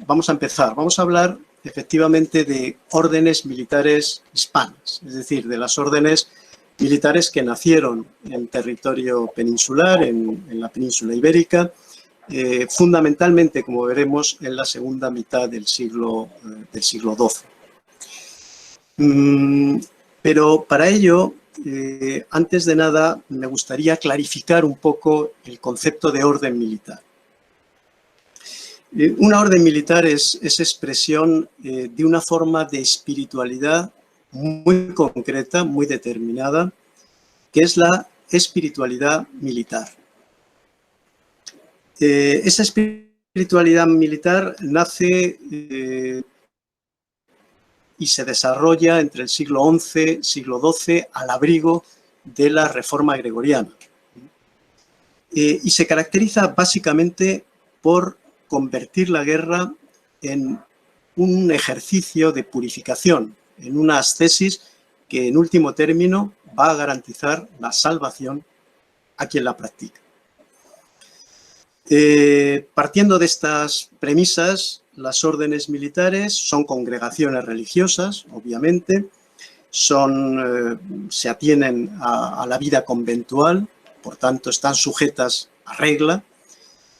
vamos a empezar. Vamos a hablar efectivamente de órdenes militares hispanas, es decir, de las órdenes militares que nacieron en territorio peninsular, en la península ibérica, fundamentalmente, como veremos, en la segunda mitad del siglo XII. Pero para ello, antes de nada, me gustaría clarificar un poco el concepto de orden militar. Una orden militar es expresión de una forma de espiritualidad muy concreta, muy determinada, que es la espiritualidad militar. Esa espiritualidad militar nace y se desarrolla entre el siglo XI, siglo XII, al abrigo de la Reforma Gregoriana. Y se caracteriza básicamente por convertir la guerra en un ejercicio de purificación, en una ascesis que en último término va a garantizar la salvación a quien la practica. Partiendo de estas premisas, las órdenes militares son congregaciones religiosas, obviamente, se atienen a la vida conventual, por tanto están sujetas a regla,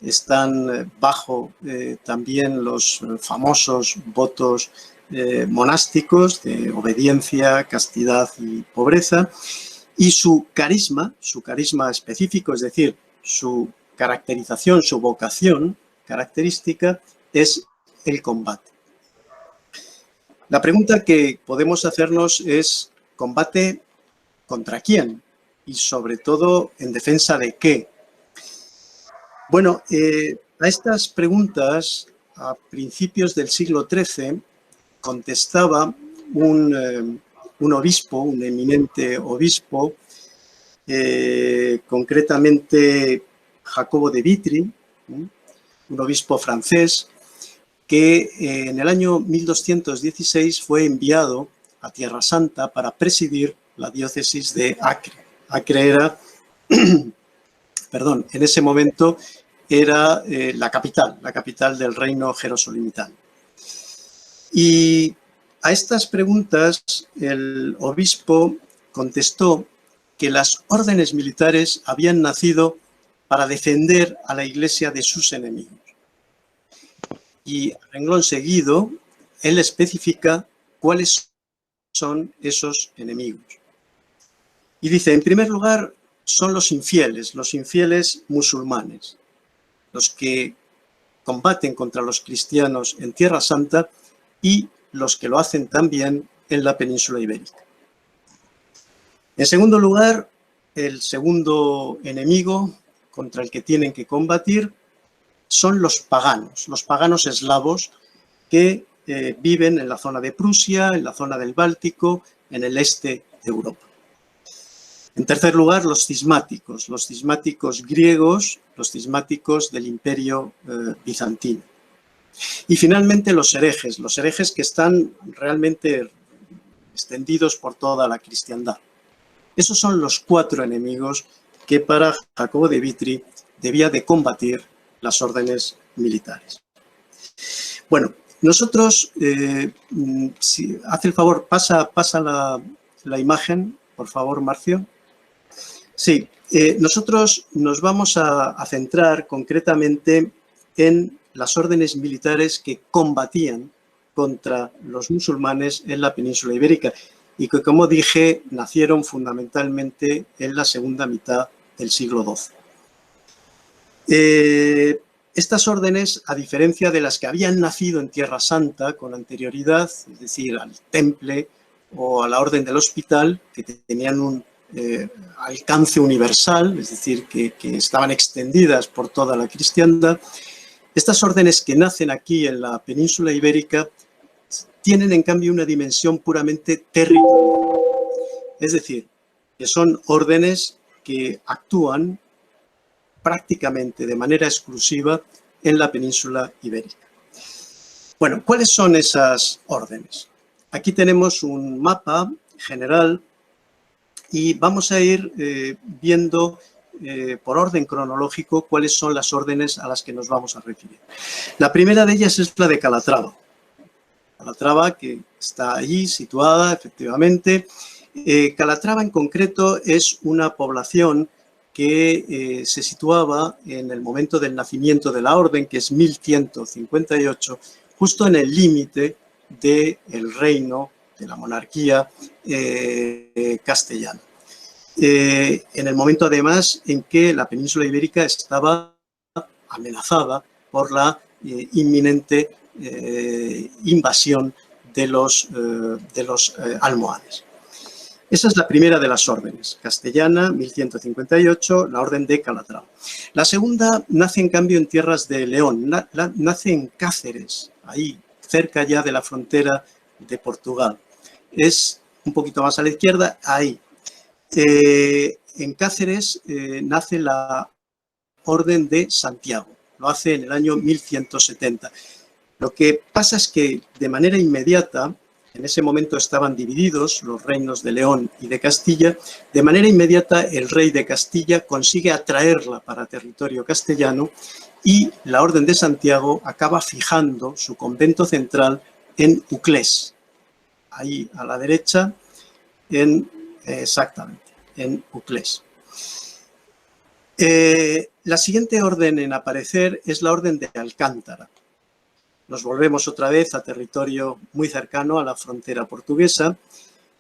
están bajo también los famosos votos monásticos de obediencia, castidad y pobreza, y su carisma específico, es decir, su caracterización, su vocación característica es el combate. La pregunta que podemos hacernos es, ¿combate contra quién? Y sobre todo, ¿en defensa de qué? Bueno, a estas preguntas, a principios del siglo XIII, contestaba un obispo, un eminente obispo, concretamente Jacobo de Vitry, un obispo francés, que en el año 1216 fue enviado a Tierra Santa para presidir la diócesis de Acre. Acre era, perdón, en ese momento era la capital del reino jerosolimitano. Y a estas preguntas el obispo contestó que las órdenes militares habían nacido para defender a la Iglesia de sus enemigos. Y a renglón seguido, él especifica cuáles son esos enemigos. Y dice, en primer lugar, son los infieles musulmanes, los que combaten contra los cristianos en Tierra Santa y los que lo hacen también en la península ibérica. En segundo lugar, el segundo enemigo contra el que tienen que combatir son los paganos eslavos que viven en la zona de Prusia, en la zona del Báltico, en el este de Europa. En tercer lugar, los cismáticos griegos, los cismáticos del Imperio bizantino. Y finalmente los herejes que están realmente extendidos por toda la cristiandad. Esos son los cuatro enemigos que para Jacobo de Vitry debía de combatir las órdenes militares. Bueno, nosotros, si hace el favor, pasa la imagen, por favor, Marcio. Sí, nosotros nos vamos a centrar concretamente en las órdenes militares que combatían contra los musulmanes en la península ibérica y que, como dije, nacieron fundamentalmente en la segunda mitad del siglo XII. Estas órdenes, a diferencia de las que habían nacido en Tierra Santa con anterioridad, es decir, al Temple o a la Orden del Hospital, que tenían un alcance universal, es decir, que estaban extendidas por toda la cristiandad, estas órdenes que nacen aquí en la península ibérica tienen, en cambio, una dimensión puramente territorial. Es decir, que son órdenes que actúan prácticamente de manera exclusiva en la península ibérica. Bueno, ¿cuáles son esas órdenes? Aquí tenemos un mapa general y vamos a ir viendo por orden cronológico, cuáles son las órdenes a las que nos vamos a referir. La primera de ellas es la de Calatrava. Calatrava, que está allí situada, efectivamente. Calatrava, en concreto, es una población que se situaba en el momento del nacimiento de la orden, que es 1158, justo en el límite del reino, de la monarquía castellana. En el momento, además, en que la península ibérica estaba amenazada por la inminente invasión de los almohades. Esa es la primera de las órdenes, castellana, 1158, la orden de Calatrava. La segunda nace, en cambio, en tierras de León, nace en Cáceres, ahí, cerca ya de la frontera de Portugal. Es un poquito más a la izquierda, ahí. En Cáceres nace la Orden de Santiago, lo hace en el año 1170. Lo que pasa es que de manera inmediata, en ese momento estaban divididos los reinos de León y de Castilla, de manera inmediata el rey de Castilla consigue atraerla para territorio castellano y la Orden de Santiago acaba fijando su convento central en Uclés, ahí a la derecha, exactamente, en Uclés. La siguiente orden en aparecer es la Orden de Alcántara. Nos volvemos otra vez a territorio muy cercano a la frontera portuguesa.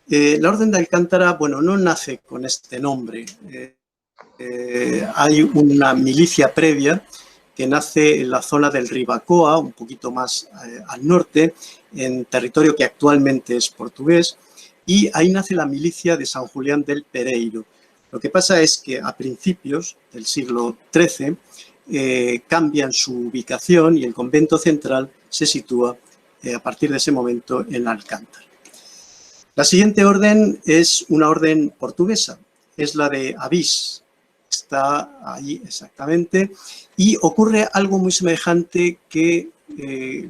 La Orden de Alcántara, bueno, no nace con este nombre. Hay una milicia previa que nace en la zona del Ribacoa, un poquito más al norte, en territorio que actualmente es portugués, y ahí nace la milicia de San Julián del Pereiro. Lo que pasa es que a principios del siglo XIII cambian su ubicación y el convento central se sitúa a partir de ese momento en Alcántara. La siguiente orden es una orden portuguesa, es la de Avís, está ahí exactamente, y ocurre algo muy semejante que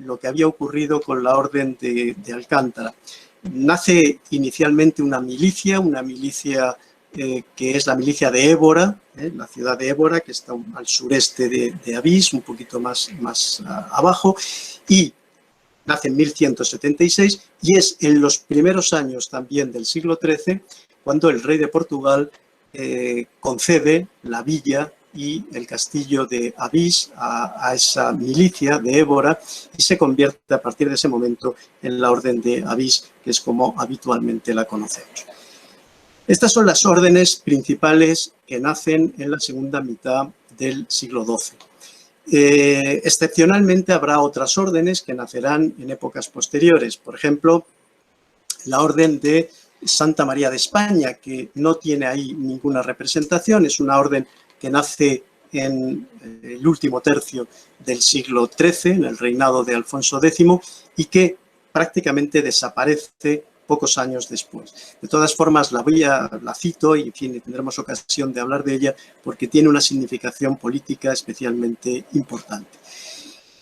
lo que había ocurrido con la orden de Alcántara. Nace inicialmente una milicia que es la milicia de Évora, la ciudad de Évora, que está al sureste de Avís, un poquito más abajo, y nace en 1176, y es en los primeros años también del siglo XIII cuando el rey de Portugal concede la villa y el castillo de Avís a esa milicia de Évora y se convierte a partir de ese momento en la Orden de Avís, que es como habitualmente la conocemos. Estas son las órdenes principales que nacen en la segunda mitad del siglo XII. Excepcionalmente habrá otras órdenes que nacerán en épocas posteriores. Por ejemplo, la Orden de Santa María de España, que no tiene ahí ninguna representación, es una orden que nace en el último tercio del siglo XIII, en el reinado de Alfonso X, y que prácticamente desaparece pocos años después. De todas formas, la cito y en fin, tendremos ocasión de hablar de ella porque tiene una significación política especialmente importante.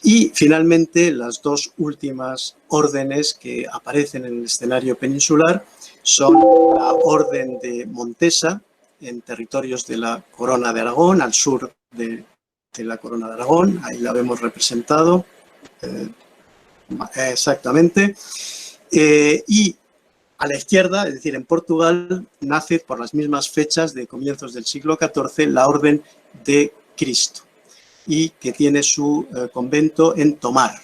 Y finalmente, las dos últimas órdenes que aparecen en el escenario peninsular son la Orden de Montesa, en territorios de la Corona de Aragón, al sur de la Corona de Aragón, ahí la vemos representado, exactamente, y a la izquierda, es decir, en Portugal, nace por las mismas fechas de comienzos del siglo XIV la Orden de Cristo y que tiene su convento en Tomar,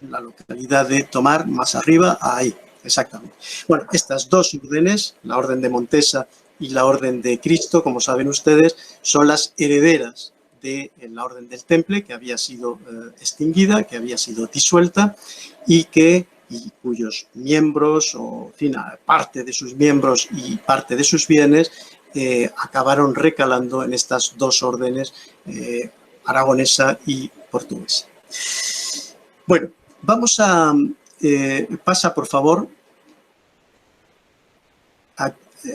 en la localidad de Tomar, más arriba, ahí, exactamente. Bueno, estas dos órdenes, la Orden de Montesa y la Orden de Cristo, como saben ustedes, son las herederas de la Orden del Temple, que había sido extinguida, que había sido disuelta y cuyos miembros, o en fin, parte de sus miembros y parte de sus bienes, acabaron recalando en estas dos órdenes, aragonesa y portuguesa. Bueno, vamos a... pasa, por favor.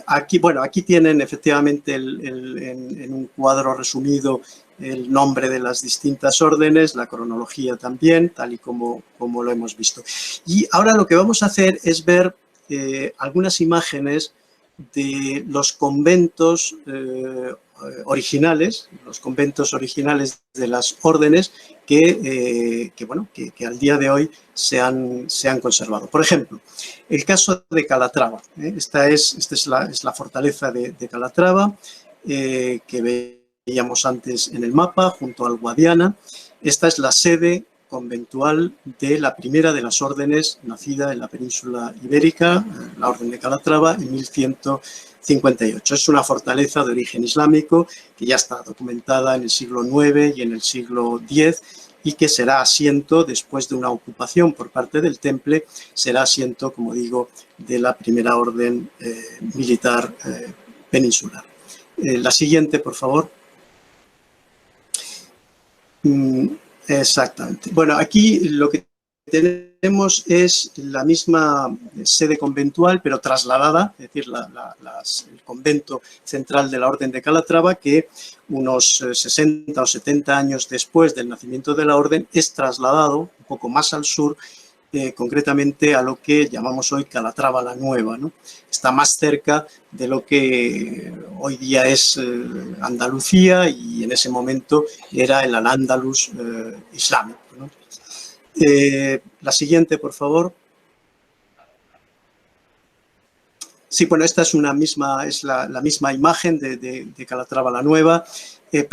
Aquí, bueno, aquí tienen efectivamente en un cuadro resumido el nombre de las distintas órdenes, la cronología también, tal y como lo hemos visto. Y ahora lo que vamos a hacer es ver algunas imágenes de los conventos originales, los conventos originales de las órdenes que al día de hoy se han conservado. Por ejemplo, el caso de Calatrava. Esta es la fortaleza de Calatrava, que veíamos antes en el mapa, junto al Guadiana. Esta es la sede conventual de la primera de las órdenes nacida en la península ibérica, la Orden de Calatrava, en 1158. Es una fortaleza de origen islámico que ya está documentada en el siglo IX y en el siglo X y que será asiento, después de una ocupación por parte del Temple, será asiento, como digo, de la primera orden militar peninsular. La siguiente, por favor. Exactamente. Bueno, aquí lo que tenemos es la misma sede conventual, pero trasladada, es decir, el convento central de la Orden de Calatrava, que unos 60 o 70 años después del nacimiento de la Orden es trasladado un poco más al sur, concretamente a lo que llamamos hoy Calatrava la Nueva, ¿no? Está más cerca de lo que hoy día es Andalucía, y en ese momento era el Al-Ándalus islámico, ¿no? La siguiente, por favor. Sí, bueno, esta es la misma imagen de Calatrava la Nueva. De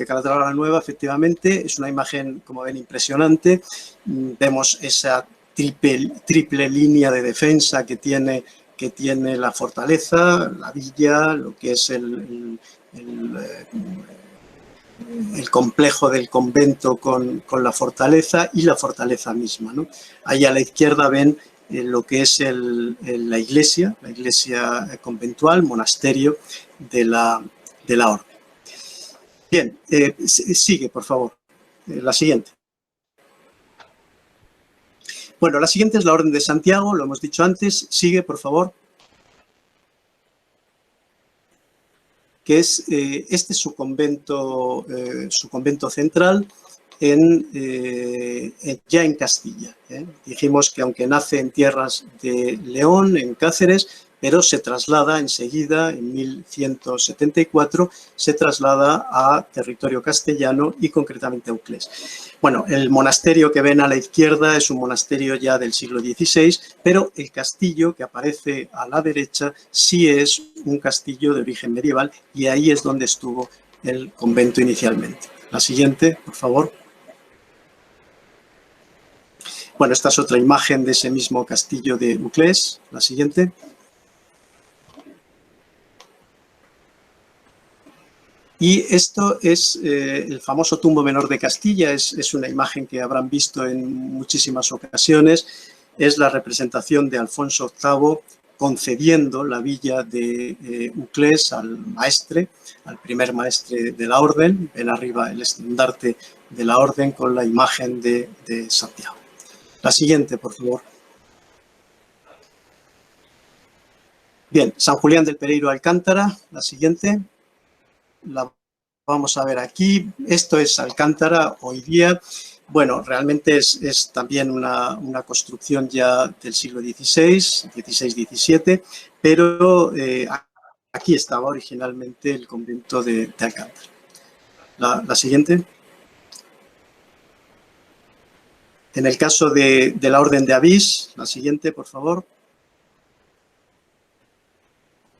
Calatrava la Nueva, efectivamente. Es una imagen, como ven, impresionante. Vemos esa triple línea de defensa que tiene la fortaleza, la villa, lo que es el complejo del convento con la fortaleza y la fortaleza misma, ¿no? Ahí a la izquierda ven lo que es la iglesia conventual, monasterio de la orden. Bien, sigue, por favor. La siguiente. Bueno, la siguiente es la Orden de Santiago, lo hemos dicho antes. Sigue, por favor. Que es, este es su convento central ya en Castilla. Dijimos que aunque nace en tierras de León, en Cáceres, pero se traslada enseguida, en 1174, se traslada a territorio castellano y concretamente a Uclés. Bueno, el monasterio que ven a la izquierda es un monasterio ya del siglo XVI, pero el castillo que aparece a la derecha sí es un castillo de origen medieval, y ahí es donde estuvo el convento inicialmente. La siguiente, por favor. Bueno, esta es otra imagen de ese mismo castillo de Uclés. La siguiente. Y esto es el famoso tumbo menor de Castilla. Es una imagen que habrán visto en muchísimas ocasiones. Es la representación de Alfonso VIII concediendo la villa de Uclés al maestre, al primer maestre de la orden. Ven arriba el estandarte de la orden con la imagen de Santiago. La siguiente, por favor. Bien, San Julián del Pereiro Alcántara. La siguiente. La vamos a ver aquí. Esto es Alcántara hoy día. Bueno, realmente es también una construcción ya del siglo XVI, XVI-XVII, pero aquí estaba originalmente el convento de Alcántara. La siguiente. En el caso de la Orden de Avís, la siguiente, por favor.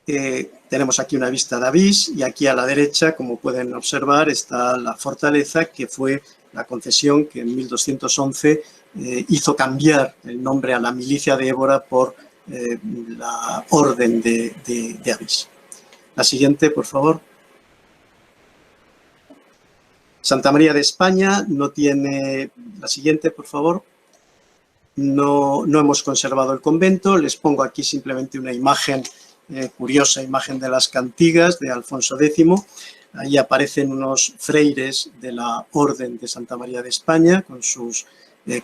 Tenemos aquí una vista de Avís, y aquí a la derecha, como pueden observar, está la fortaleza, que fue la concesión que en 1211 hizo cambiar el nombre a la milicia de Évora por la Orden de Avís. La siguiente, por favor. Santa María de España no tiene... La siguiente, por favor. No hemos conservado el convento. Les pongo aquí simplemente una imagen, curiosa imagen de las cantigas de Alfonso X. Ahí aparecen unos freires de la Orden de Santa María de España con sus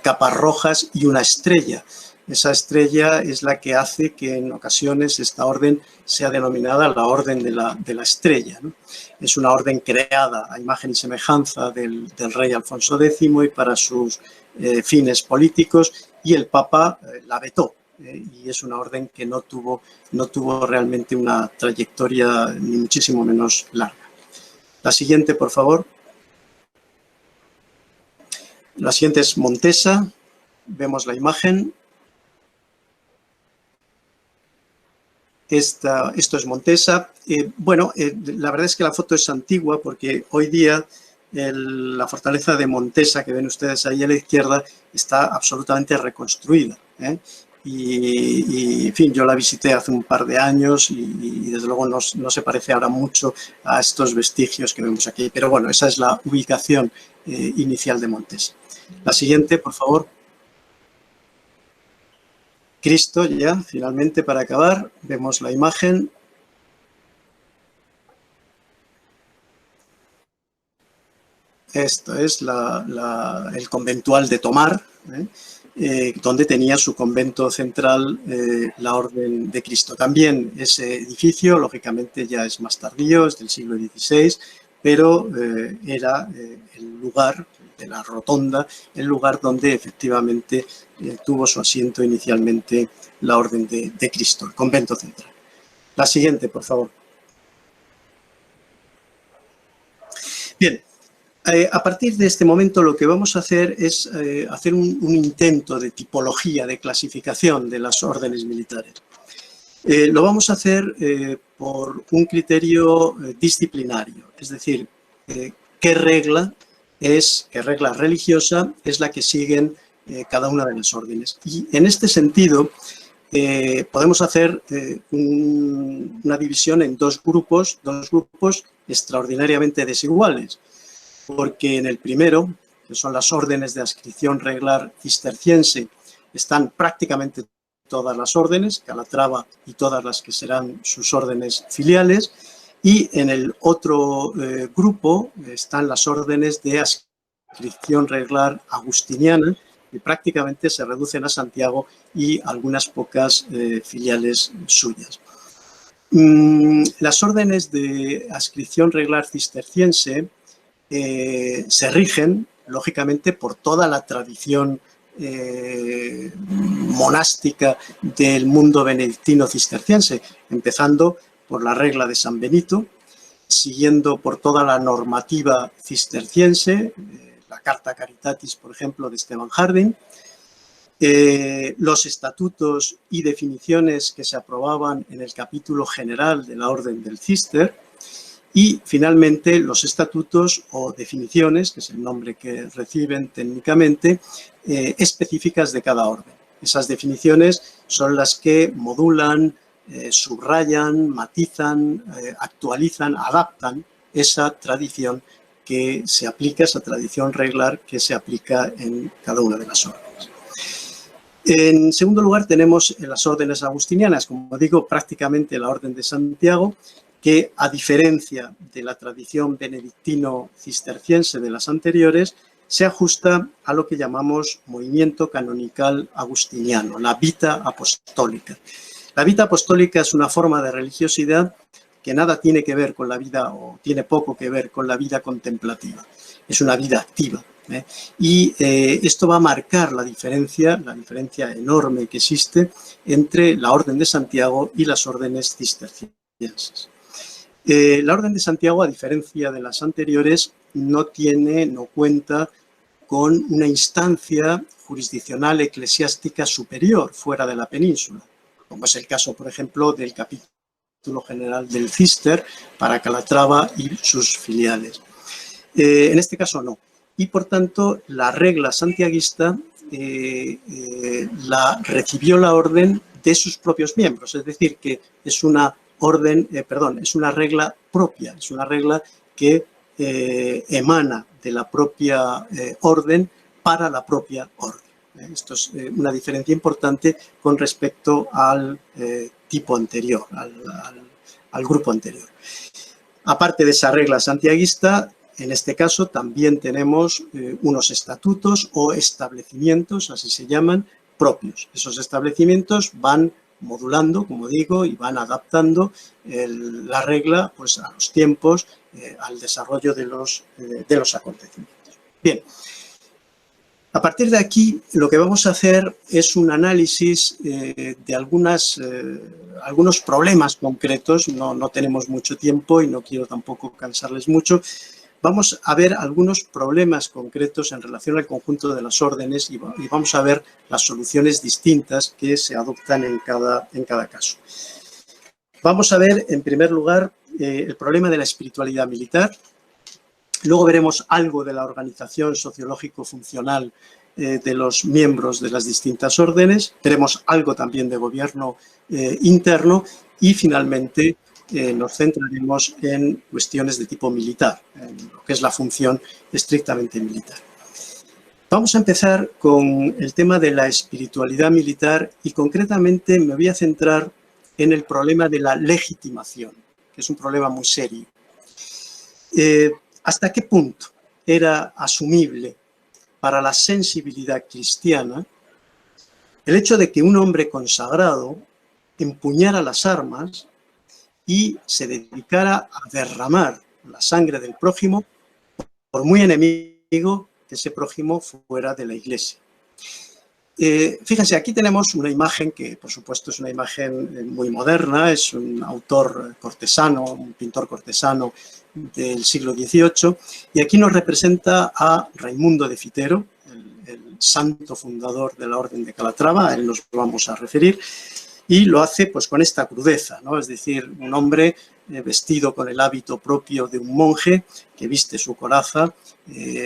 capas rojas y una estrella. Esa estrella es la que hace que en ocasiones esta orden sea denominada la Orden de la Estrella, ¿no? Es una orden creada a imagen y semejanza del rey Alfonso X y para sus fines políticos, y el Papa la vetó. Y es una orden que no tuvo realmente una trayectoria ni muchísimo menos larga. La siguiente, por favor. La siguiente es Montesa. Vemos la imagen. Esto es Montesa. La verdad es que la foto es antigua porque hoy día la fortaleza de Montesa, que ven ustedes ahí a la izquierda, está absolutamente reconstruida, ¿eh? En fin, yo la visité hace un par de años y desde luego no se parece ahora mucho a estos vestigios que vemos aquí. Pero bueno, esa es la ubicación inicial de Montesa. La siguiente, por favor. Cristo, ya, finalmente, para acabar, vemos la imagen. Esto es el conventual de Tomar, donde tenía su convento central la Orden de Cristo. También ese edificio, lógicamente, ya es más tardío, es del siglo XVI, pero era el lugar de la rotonda, el lugar donde efectivamente tuvo su asiento inicialmente la Orden de Cristo, el convento central. La siguiente, por favor. Bien. A partir de este momento lo que vamos a hacer es hacer un intento de tipología, de clasificación de las órdenes militares. Lo vamos a hacer por un criterio disciplinario, es decir, qué regla religiosa es la que siguen cada una de las órdenes. Y en este sentido podemos hacer una división en dos grupos extraordinariamente desiguales. Porque en el primero, que son las órdenes de adscripción reglar cisterciense, están prácticamente todas las órdenes, Calatrava y todas las que serán sus órdenes filiales, y en el otro grupo están las órdenes de adscripción reglar agustiniana, que prácticamente se reducen a Santiago y algunas pocas filiales suyas. Las órdenes de adscripción reglar cisterciense se rigen, lógicamente, por toda la tradición monástica del mundo benedictino cisterciense, empezando por la regla de San Benito, siguiendo por toda la normativa cisterciense, la Carta Caritatis, por ejemplo, de Esteban Harding, los estatutos y definiciones que se aprobaban en el capítulo general de la Orden del Cister, y finalmente los estatutos o definiciones, que es el nombre que reciben técnicamente, específicas de cada orden. Esas definiciones son las que modulan, subrayan, matizan, actualizan, adaptan esa tradición que se aplica, esa tradición reglar que se aplica en cada una de las órdenes. En segundo lugar tenemos las órdenes agustinianas, como digo, prácticamente la Orden de Santiago, que a diferencia de la tradición benedictino-cisterciense de las anteriores, se ajusta a lo que llamamos movimiento canonical agustiniano, la vita apostólica. La vita apostólica es una forma de religiosidad que nada tiene que ver con la vida, o tiene poco que ver con la vida contemplativa. Es una vida activa. Y esto va a marcar la diferencia enorme que existe entre la Orden de Santiago y las órdenes cistercienses. La Orden de Santiago, a diferencia de las anteriores, no cuenta con una instancia jurisdiccional eclesiástica superior fuera de la península, como es el caso, por ejemplo, del capítulo general del Cister para Calatrava y sus filiales. En este caso no. Y, por tanto, la regla santiaguista la recibió la orden de sus propios miembros, es decir, que es una es una regla propia, es una regla que emana de la propia orden para la propia orden. Esto es una diferencia importante con respecto al tipo anterior, al grupo anterior. Aparte de esa regla santiaguista, en este caso también tenemos unos estatutos o establecimientos, así se llaman, propios. Esos establecimientos van modulando, como digo, y van adaptando la regla pues, a los tiempos, al desarrollo de los acontecimientos. Bien, A partir de aquí, lo que vamos a hacer es un análisis de algunos problemas concretos. No tenemos mucho tiempo y no quiero tampoco cansarles mucho. Vamos a ver algunos problemas concretos en relación al conjunto de las órdenes y vamos a ver las soluciones distintas que se adoptan en cada caso. Vamos a ver, en primer lugar, el problema de la espiritualidad militar. Luego veremos algo de la organización sociológico-funcional de los miembros de las distintas órdenes. Veremos algo también de gobierno interno y, finalmente, nos centraremos en cuestiones de tipo militar, en lo que es la función estrictamente militar. Vamos a empezar con el tema de la espiritualidad militar y, concretamente, me voy a centrar en el problema de la legitimación, que es un problema muy serio. ¿Hasta qué punto era asumible para la sensibilidad cristiana el hecho de que un hombre consagrado empuñara las armas y se dedicara a derramar la sangre del prójimo, por muy enemigo que ese prójimo fuera de la Iglesia? Fíjense, aquí tenemos una imagen que, por supuesto, es una imagen muy moderna, es un autor cortesano, un pintor cortesano del siglo XVIII, y aquí nos representa a Raimundo de Fitero, el santo fundador de la Orden de Calatrava. A él nos vamos a referir, y lo hace pues con esta crudeza, ¿no? Es decir, un hombre vestido con el hábito propio de un monje que viste su coraza,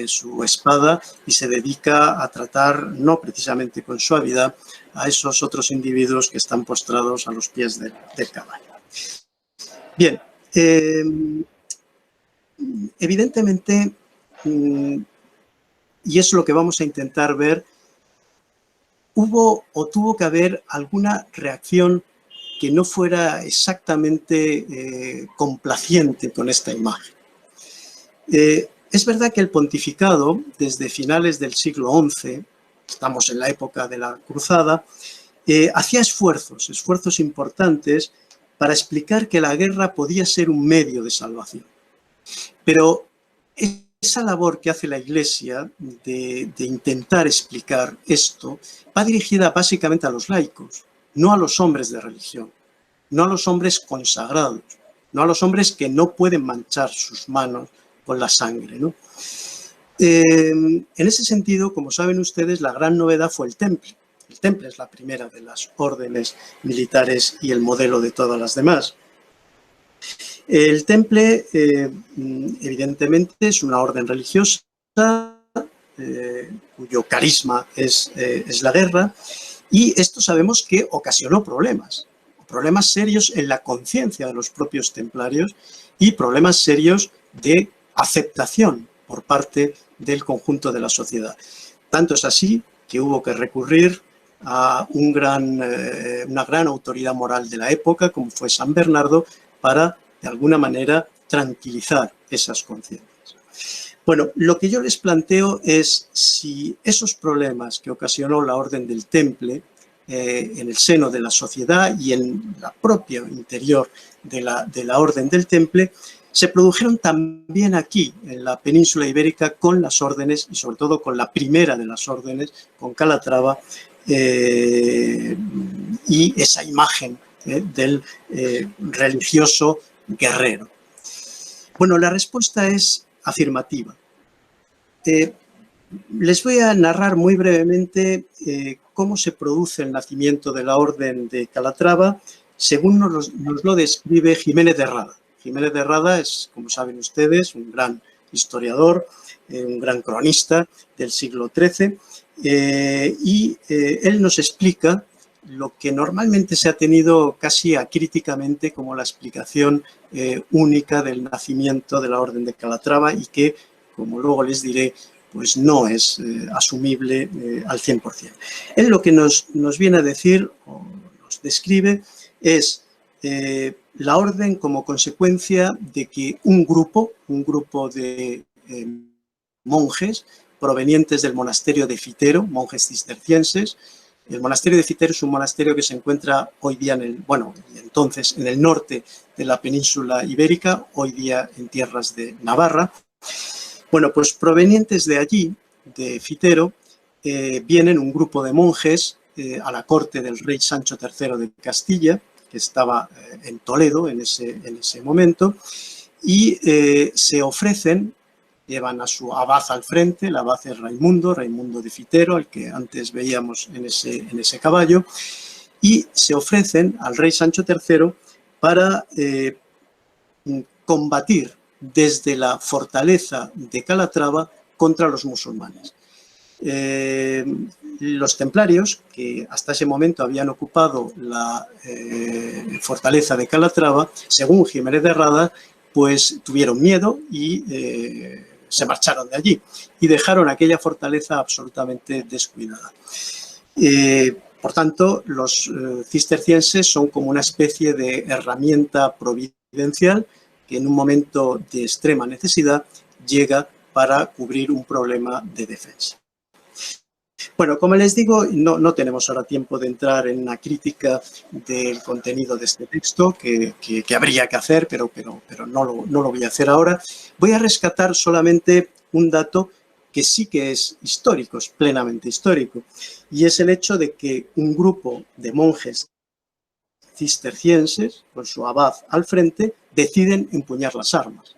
su espada, y se dedica a tratar, no precisamente con suavidad, a esos otros individuos que están postrados a los pies del caballo. Bien, evidentemente, y es lo que vamos a intentar ver, hubo o tuvo que haber alguna reacción que no fuera exactamente complaciente con esta imagen. Es verdad que el pontificado, desde finales del siglo XI, estamos en la época de la Cruzada, hacía esfuerzos importantes para explicar que la guerra podía ser un medio de salvación. Pero esa labor que hace la Iglesia de intentar explicar esto va dirigida básicamente a los laicos, no a los hombres de religión, no a los hombres consagrados, no a los hombres que no pueden manchar sus manos con la sangre, ¿no? En ese sentido, como saben ustedes, la gran novedad fue el Temple. El Temple es la primera de las órdenes militares y el modelo de todas las demás. El Temple, evidentemente, es una orden religiosa cuyo carisma es la guerra, y esto sabemos que ocasionó problemas serios en la conciencia de los propios templarios y problemas serios de aceptación por parte del conjunto de la sociedad. Tanto es así que hubo que recurrir a una gran autoridad moral de la época, como fue San Bernardo, para, de alguna manera, tranquilizar esas conciencias. Bueno, lo que yo les planteo es si esos problemas que ocasionó la Orden del Temple en el seno de la sociedad y en la propia interior de la Orden del Temple se produjeron también aquí, en la península ibérica, con las órdenes y sobre todo con la primera de las órdenes, con Calatrava, y esa imagen del religioso guerrero. Bueno, la respuesta es afirmativa. Les voy a narrar muy brevemente cómo se produce el nacimiento de la Orden de Calatrava, según nos lo describe Jiménez de Rada. Jiménez de Rada es, como saben ustedes, un gran historiador, un gran cronista del siglo XIII, y él nos explica lo que normalmente se ha tenido casi acríticamente como la explicación única del nacimiento de la Orden de Calatrava y que, como luego les diré, pues no es asumible al 100%. Él lo que nos viene a decir, o nos describe, es la orden como consecuencia de que un grupo de monjes provenientes del monasterio de Fitero, monjes cistercienses. El monasterio de Fitero es un monasterio que se encuentra hoy día entonces en el norte de la península ibérica, hoy día en tierras de Navarra. Bueno, pues provenientes de allí, de Fitero, vienen un grupo de monjes a la corte del rey Sancho III de Castilla, que estaba en Toledo en ese momento, y se ofrecen, llevan a su abad al frente, el abad es Raimundo de Fitero, el que antes veíamos en ese caballo, y se ofrecen al rey Sancho III para combatir desde la fortaleza de Calatrava contra los musulmanes. Los templarios, que hasta ese momento habían ocupado la fortaleza de Calatrava, según Jiménez de Rada, pues tuvieron miedo y se marcharon de allí y dejaron aquella fortaleza absolutamente descuidada. Por tanto, los cistercienses son como una especie de herramienta providencial que en un momento de extrema necesidad llega para cubrir un problema de defensa. Bueno, como les digo, no tenemos ahora tiempo de entrar en una crítica del contenido de este texto, que habría que hacer, pero no lo voy a hacer ahora. Voy a rescatar solamente un dato que sí que es histórico, es plenamente histórico, y es el hecho de que un grupo de monjes cistercienses, con su abad al frente, deciden empuñar las armas.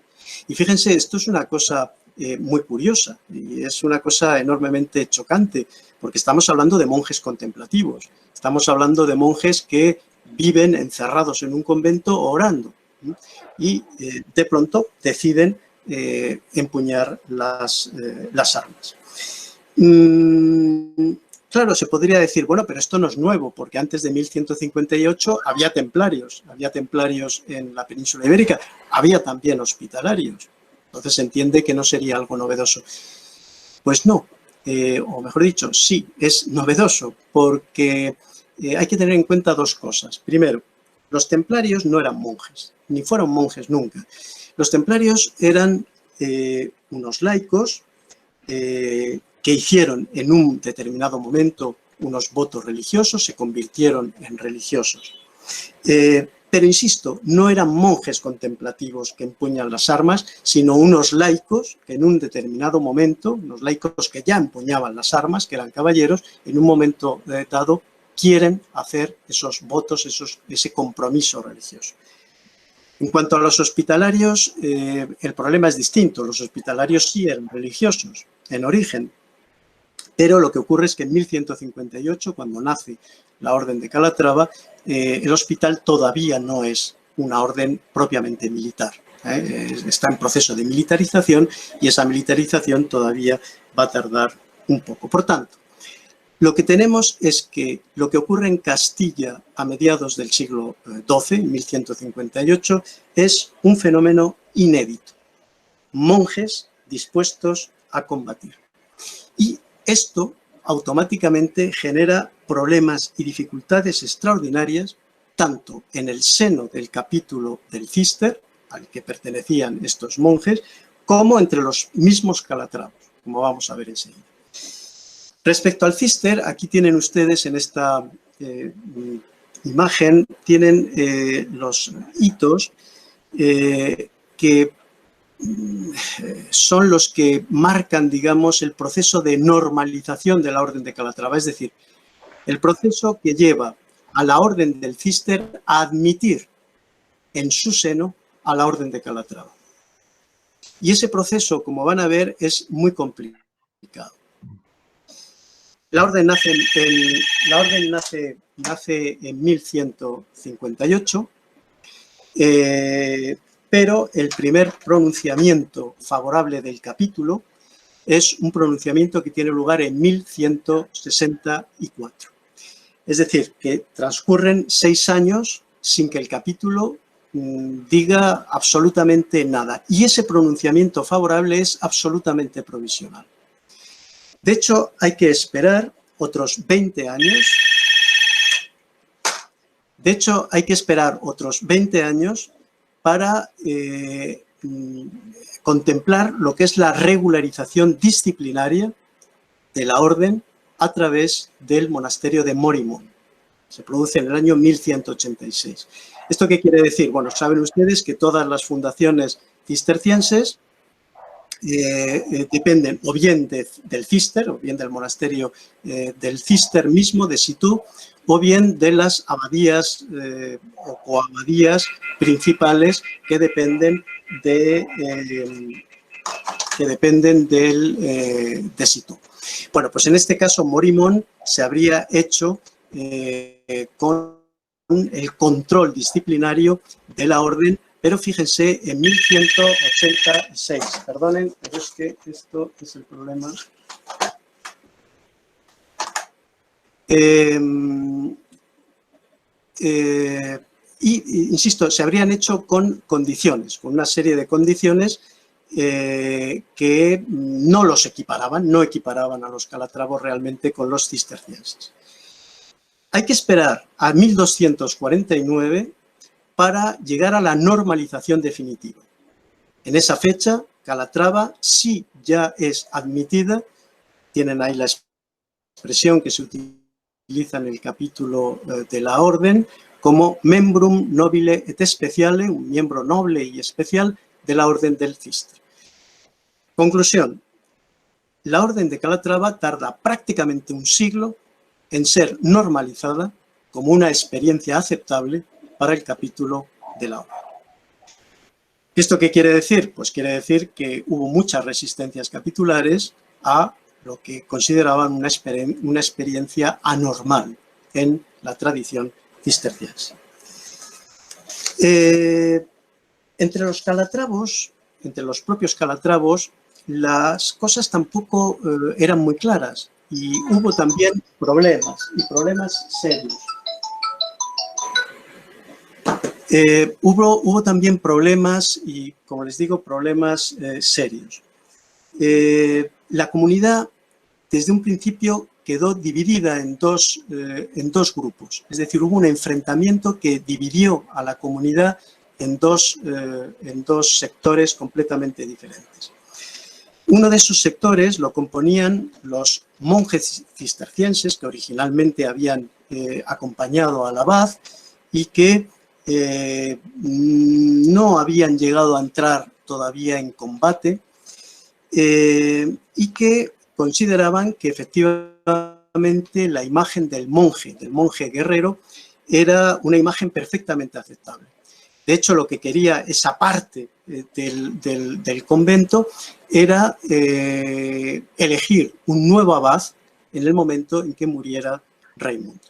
Y fíjense, esto es una cosa muy curiosa y es una cosa enormemente chocante, porque estamos hablando de monjes contemplativos, estamos hablando de monjes que viven encerrados en un convento orando y de pronto deciden empuñar las armas. Claro, se podría decir, bueno, pero esto no es nuevo, porque antes de 1158 había templarios en la península ibérica, había también hospitalarios. Entonces se entiende que no sería algo novedoso. Pues no, o mejor dicho, sí, es novedoso, porque hay que tener en cuenta dos cosas. Primero, los templarios no eran monjes, ni fueron monjes nunca. Los templarios eran unos laicos que hicieron en un determinado momento unos votos religiosos, se convirtieron en religiosos. Pero insisto, no eran monjes contemplativos que empuñan las armas, sino unos laicos que en un determinado momento, unos laicos que ya empuñaban las armas, que eran caballeros, en un momento dado quieren hacer esos votos, ese compromiso religioso. En cuanto a los hospitalarios, el problema es distinto. Los hospitalarios sí eran religiosos en origen, pero lo que ocurre es que en 1158, cuando nace la Orden de Calatrava, el hospital todavía no es una orden propiamente militar. Está en proceso de militarización y esa militarización todavía va a tardar un poco. Por tanto, lo que tenemos es que lo que ocurre en Castilla a mediados del siglo XII, 1158, es un fenómeno inédito. Monjes dispuestos a combatir. Y esto automáticamente genera problemas y dificultades extraordinarias, tanto en el seno del capítulo del Cister, al que pertenecían estos monjes, como entre los mismos calatravos, como vamos a ver enseguida. Respecto al Cister, aquí tienen ustedes en esta imagen, tienen los hitos que son los que marcan, digamos, el proceso de normalización de la Orden de Calatrava, es decir, el proceso que lleva a la Orden del Cister a admitir en su seno a la Orden de Calatrava. Y ese proceso, como van a ver, es muy complicado. La Orden nace en 1158, pero el primer pronunciamiento favorable del capítulo es un pronunciamiento que tiene lugar en 1164. Es decir, que transcurren 6 años sin que el capítulo diga absolutamente nada. Y ese pronunciamiento favorable es absolutamente provisional. De hecho, hay que esperar otros 20 años. De hecho, hay que esperar otros 20 años para contemplar lo que es la regularización disciplinaria de la orden a través del monasterio de Morimón. Se produce en el año 1186. ¿Esto qué quiere decir? Bueno, saben ustedes que todas las fundaciones cistercienses dependen o bien del cister, o bien del monasterio del cister mismo, de Citeaux, o bien de las abadías o coabadías principales que dependen de Citeaux. Bueno, pues en este caso Morimón se habría hecho con el control disciplinario de la orden, pero fíjense, en 1186, perdonen, pero es que esto es el problema. Insisto, se habrían hecho con condiciones, con una serie de condiciones que no los equiparaban, no equiparaban a los calatravos realmente con los cistercienses. Hay que esperar a 1249 para llegar a la normalización definitiva. En esa fecha, Calatrava sí ya es admitida, tienen ahí la expresión que se utiliza en el capítulo de la orden, como membrum nobile et speciale, un miembro noble y especial de la orden del Cister. Conclusión, la orden de Calatrava tarda prácticamente un siglo en ser normalizada como una experiencia aceptable para el capítulo de la orden. ¿Esto qué quiere decir? Pues quiere decir que hubo muchas resistencias capitulares a lo que consideraban una experiencia anormal en la tradición cisterciense. Entre los calatravos, entre los propios calatravos, las cosas tampoco eran muy claras y hubo también problemas, y problemas serios. Hubo también problemas y, como les digo, problemas serios. La comunidad, desde un principio, quedó dividida en dos grupos. Es decir, hubo un enfrentamiento que dividió a la comunidad en dos sectores completamente diferentes. Uno de esos sectores lo componían los monjes cistercienses que originalmente habían acompañado al abad y que no habían llegado a entrar todavía en combate y que consideraban que efectivamente la imagen del monje guerrero, era una imagen perfectamente aceptable. De hecho, lo que quería esa parte del convento era elegir un nuevo abad en el momento en que muriera Raimundo.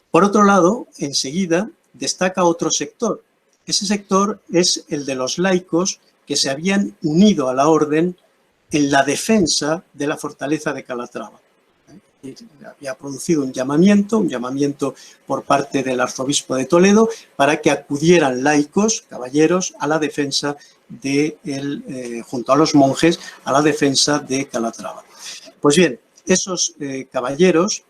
Por otro lado, enseguida destaca otro sector. Ese sector es el de los laicos que se habían unido a la orden en la defensa de la fortaleza de Calatrava. Había producido un llamamiento por parte del arzobispo de Toledo para que acudieran laicos, caballeros, a la defensa junto a los monjes, a la defensa de Calatrava. Pues bien, esos caballeros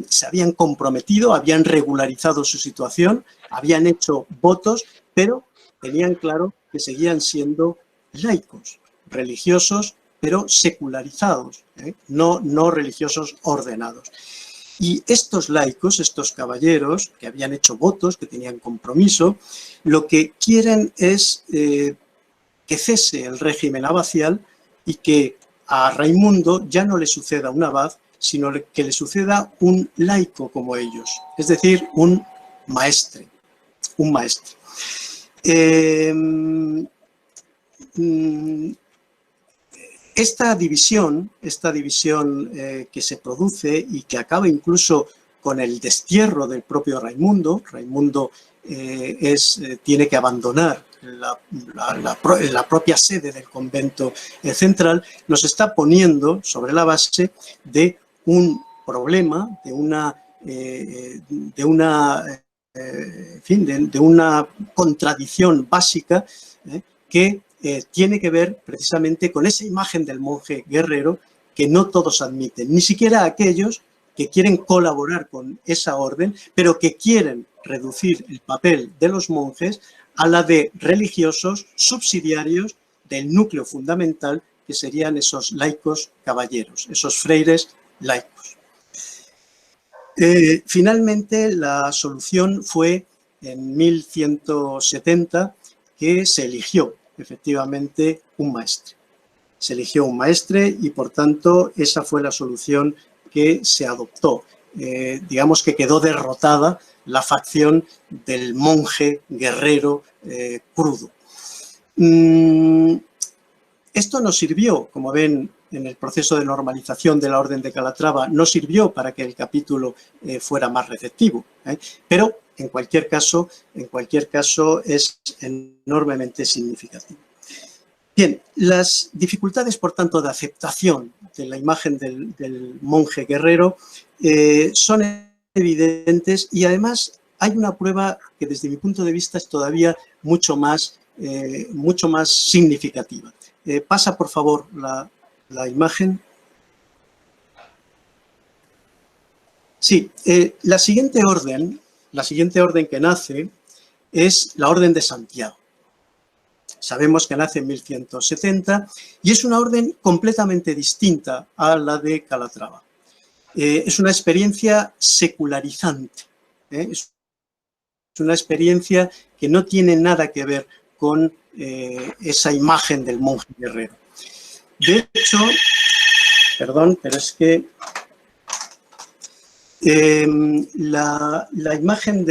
se habían comprometido, habían regularizado su situación, habían hecho votos, pero tenían claro que seguían siendo laicos, religiosos, pero secularizados, no religiosos ordenados. Y estos laicos, estos caballeros que habían hecho votos, que tenían compromiso, lo que quieren es que cese el régimen abacial y que a Raimundo ya no le suceda un abad, sino que le suceda un laico como ellos, es decir, un maestre. Esta división que se produce y que acaba incluso con el destierro del propio Raimundo, tiene que abandonar la propia sede del convento central, nos está poniendo sobre la base de un problema, de una contradicción básica que tiene que ver precisamente con esa imagen del monje guerrero que no todos admiten, ni siquiera aquellos que quieren colaborar con esa orden, pero que quieren reducir el papel de los monjes a la de religiosos subsidiarios del núcleo fundamental que serían esos laicos caballeros, esos freires laicos. Finalmente, la solución fue en 1170 que se eligió efectivamente un maestre. Se eligió un maestre y, por tanto, esa fue la solución que se adoptó. Digamos que quedó derrotada la facción del monje guerrero crudo. Esto no sirvió, como ven, en el proceso de normalización de la Orden de Calatrava, no sirvió para que el capítulo fuera más receptivo, pero en cualquier caso es enormemente significativo. Bien, las dificultades, por tanto, de aceptación de la imagen del monje guerrero son evidentes y, además, hay una prueba que, desde mi punto de vista, es todavía mucho más significativa. Pasa, por favor, la imagen. Sí, la siguiente orden que nace es la Orden de Santiago. Sabemos que nace en 1170 y es una orden completamente distinta a la de Calatrava. Es una experiencia secularizante, es una experiencia que no tiene nada que ver con esa imagen del monje guerrero. De hecho, perdón, pero es que la imagen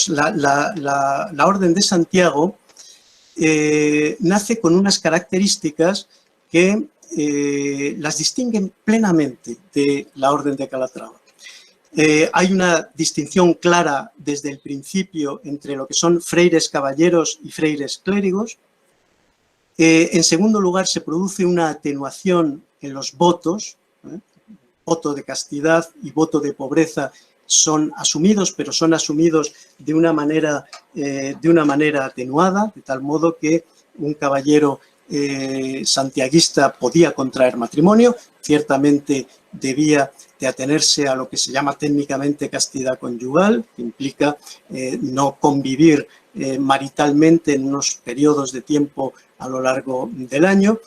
la Orden de Santiago nace con unas características que las distinguen plenamente de la Orden de Calatrava. Hay una distinción clara desde el principio entre lo que son freires caballeros y freires clérigos. En segundo lugar, se produce una atenuación en los votos. Voto de castidad y voto de pobreza son asumidos, pero son asumidos de una manera atenuada, de tal modo que un caballero santiaguista podía contraer matrimonio, ciertamente debía de atenerse a lo que se llama técnicamente castidad conyugal, que implica no convivir maritalmente en unos periodos de tiempo a lo largo del año.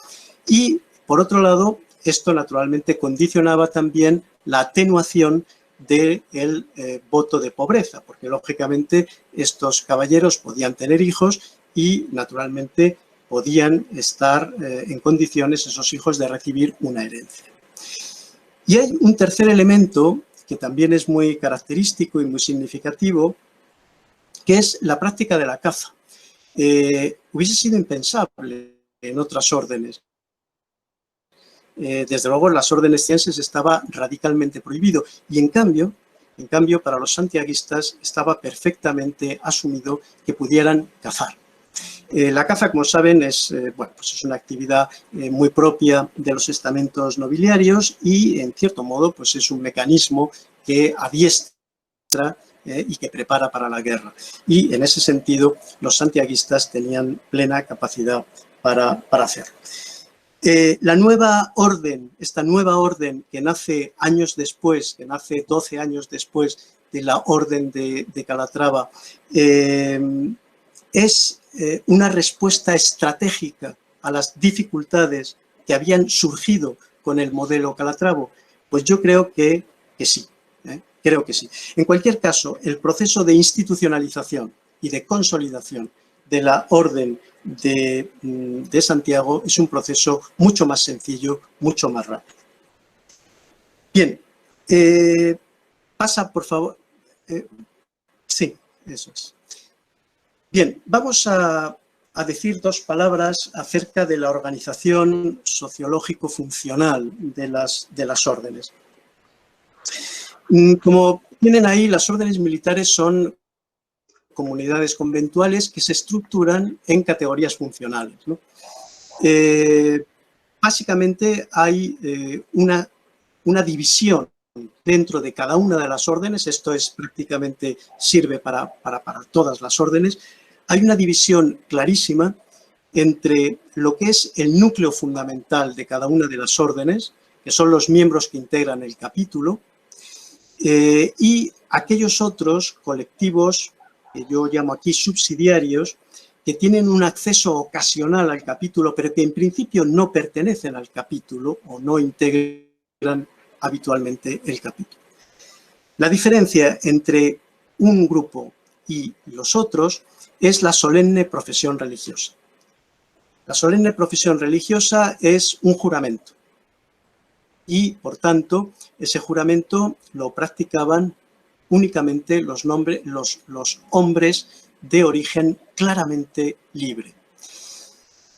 Y, por otro lado, esto naturalmente condicionaba también la atenuación del voto de pobreza, porque lógicamente estos caballeros podían tener hijos y naturalmente podían estar en condiciones esos hijos de recibir una herencia. Y hay un tercer elemento que también es muy característico y muy significativo, que es la práctica de la caza. Hubiese sido impensable en otras órdenes. Desde luego, en las órdenes cienses estaba radicalmente prohibido y, en cambio, para los santiaguistas estaba perfectamente asumido que pudieran cazar. La caza, como saben, es una actividad muy propia de los estamentos nobiliarios y, en cierto modo, pues es un mecanismo que adiestra y que prepara para la guerra. Y, en ese sentido, los santiaguistas tenían plena capacidad para hacerlo. Esta nueva orden que nace años después, que nace 12 años después de la Orden de Calatrava, es una respuesta estratégica a las dificultades que habían surgido con el modelo Calatravo. Pues yo creo que sí, creo que sí. En cualquier caso, el proceso de institucionalización y de consolidación de la Orden de Santiago es un proceso mucho más sencillo, mucho más rápido. Bien, pasa, por favor. Sí, eso es. Bien, vamos a decir dos palabras acerca de la organización sociológico-funcional de las órdenes. Como tienen ahí, las órdenes militares son comunidades conventuales que se estructuran en categorías funcionales, ¿no? Básicamente hay una división dentro de cada una de las órdenes, esto prácticamente sirve para todas las órdenes. Hay una división clarísima entre lo que es el núcleo fundamental de cada una de las órdenes, que son los miembros que integran el capítulo, y aquellos otros colectivos que yo llamo aquí subsidiarios, que tienen un acceso ocasional al capítulo, pero que en principio no pertenecen al capítulo o no integran habitualmente el capítulo. La diferencia entre un grupo y los otros es la solemne profesión religiosa. La solemne profesión religiosa es un juramento y, por tanto, ese juramento lo practicaban únicamente los hombres de origen claramente libre.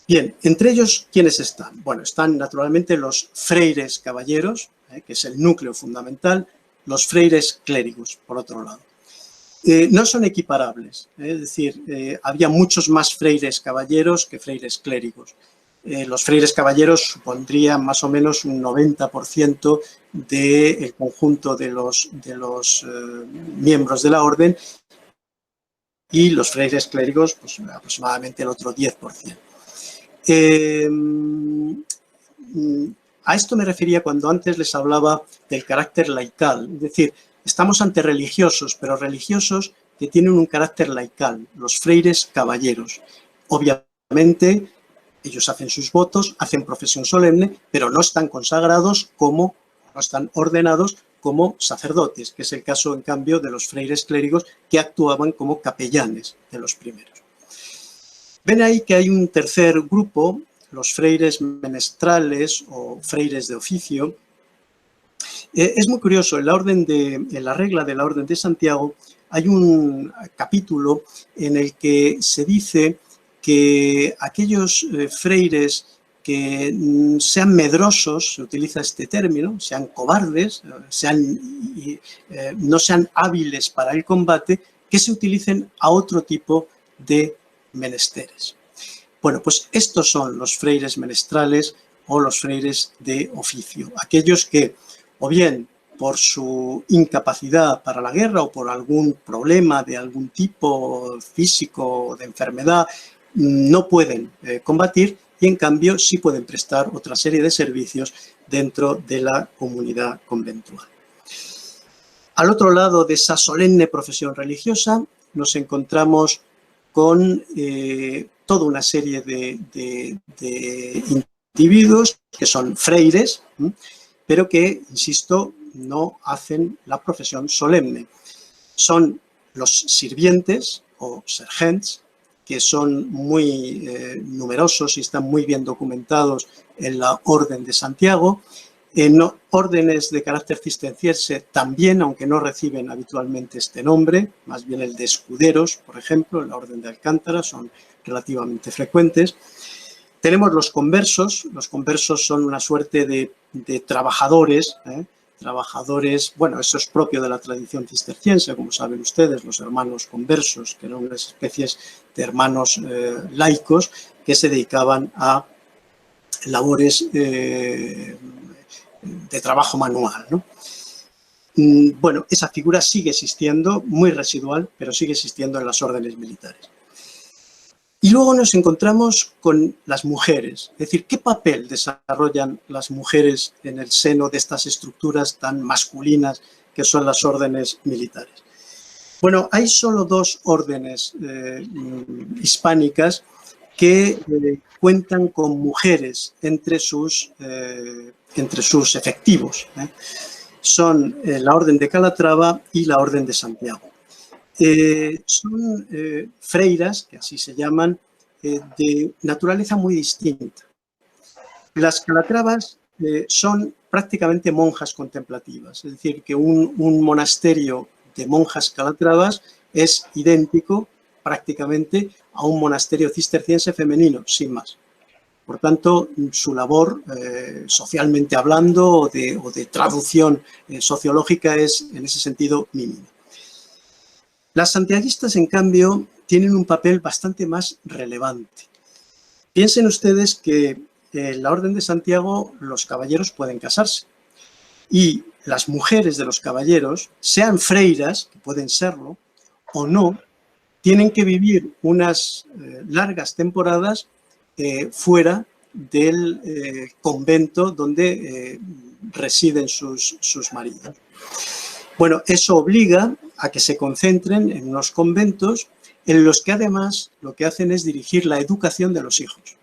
Bien, entre ellos, ¿quiénes están? Bueno, están naturalmente los freires caballeros, que es el núcleo fundamental, los freires clérigos, por otro lado. No son equiparables, es decir, había muchos más freires caballeros que freires clérigos. Los freires caballeros supondrían más o menos un 90% del conjunto de los miembros de la orden, y los freires clérigos pues, aproximadamente el otro 10%. A esto me refería cuando antes les hablaba del carácter laical, es decir, estamos ante religiosos, pero religiosos que tienen un carácter laical, los freires caballeros. Obviamente, ellos hacen sus votos, hacen profesión solemne, pero no están consagrados como, no están ordenados como sacerdotes, que es el caso, en cambio, de los freires clérigos que actuaban como capellanes de los primeros. Ven ahí que hay un tercer grupo, los freires menestrales o freires de oficio. Es muy curioso, en la regla de la Orden de Santiago hay un capítulo en el que se dice que aquellos freires que sean medrosos, se utiliza este término, sean cobardes, no sean hábiles para el combate, que se utilicen a otro tipo de menesteres. Bueno, pues estos son los freires menestrales o los freires de oficio, aquellos que o bien por su incapacidad para la guerra o por algún problema de algún tipo físico o de enfermedad no pueden combatir y en cambio sí pueden prestar otra serie de servicios dentro de la comunidad conventual. Al otro lado de esa solemne profesión religiosa nos encontramos con toda una serie de individuos que son freires, pero que, insisto, no hacen la profesión solemne. Son los sirvientes o sergents, que son muy numerosos y están muy bien documentados en la Orden de Santiago. En órdenes de carácter cisterciense también, aunque no reciben habitualmente este nombre, más bien el de escuderos, por ejemplo, en la Orden de Alcántara, son relativamente frecuentes. Tenemos los conversos son una suerte de trabajadores, bueno, eso es propio de la tradición cisterciense, como saben ustedes, los hermanos conversos, que eran unas especies de hermanos laicos que se dedicaban a labores de trabajo manual, ¿no? Bueno, esa figura sigue existiendo, muy residual, pero sigue existiendo en las órdenes militares. Y luego nos encontramos con las mujeres, es decir, ¿qué papel desarrollan las mujeres en el seno de estas estructuras tan masculinas que son las órdenes militares? Bueno, hay solo dos órdenes hispánicas que cuentan con mujeres entre sus efectivos. Son la Orden de Calatrava y la Orden de Santiago. Son freiras, que así se llaman, de naturaleza muy distinta. Las calatravas son prácticamente monjas contemplativas, es decir, que un monasterio de monjas calatravas es idéntico prácticamente a un monasterio cisterciense femenino, sin más. Por tanto, su labor, socialmente hablando, o de traducción sociológica, es en ese sentido mínima. Las santiaguistas, en cambio, tienen un papel bastante más relevante. Piensen ustedes que en la Orden de Santiago los caballeros pueden casarse y las mujeres de los caballeros, sean freiras, que pueden serlo, o no, tienen que vivir unas largas temporadas fuera del convento donde residen sus maridos. Bueno, eso obliga a que se concentren en unos conventos en los que además lo que hacen es dirigir la educación de los hijos.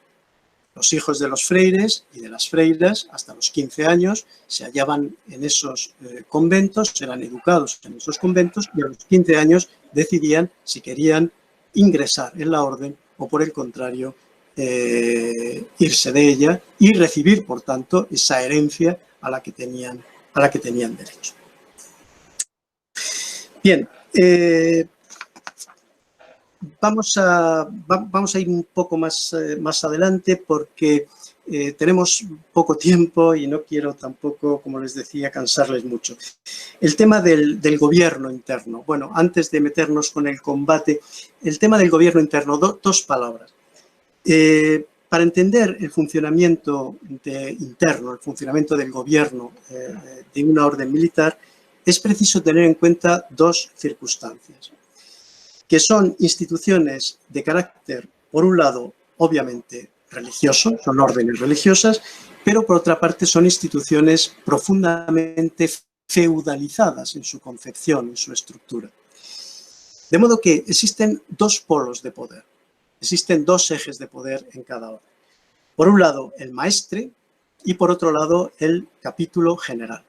Los hijos de los freires y de las freiras, hasta los 15 años, se hallaban en esos conventos, eran educados en esos conventos y a los 15 años decidían si querían ingresar en la orden o, por el contrario, irse de ella y recibir, por tanto, esa herencia a la que tenían derecho. Bien, vamos a ir un poco más adelante porque tenemos poco tiempo y no quiero tampoco, como les decía, cansarles mucho. El tema del gobierno interno. Bueno, antes de meternos con el combate, el tema del gobierno interno, dos palabras. Para entender el funcionamiento interno, el funcionamiento del gobierno de una orden militar, es preciso tener en cuenta dos circunstancias, que son instituciones de carácter, por un lado, obviamente, religioso, son órdenes religiosas, pero por otra parte son instituciones profundamente feudalizadas en su concepción, en su estructura. De modo que existen dos polos de poder, existen dos ejes de poder en cada orden. Por un lado, el maestre y por otro lado, el capítulo general.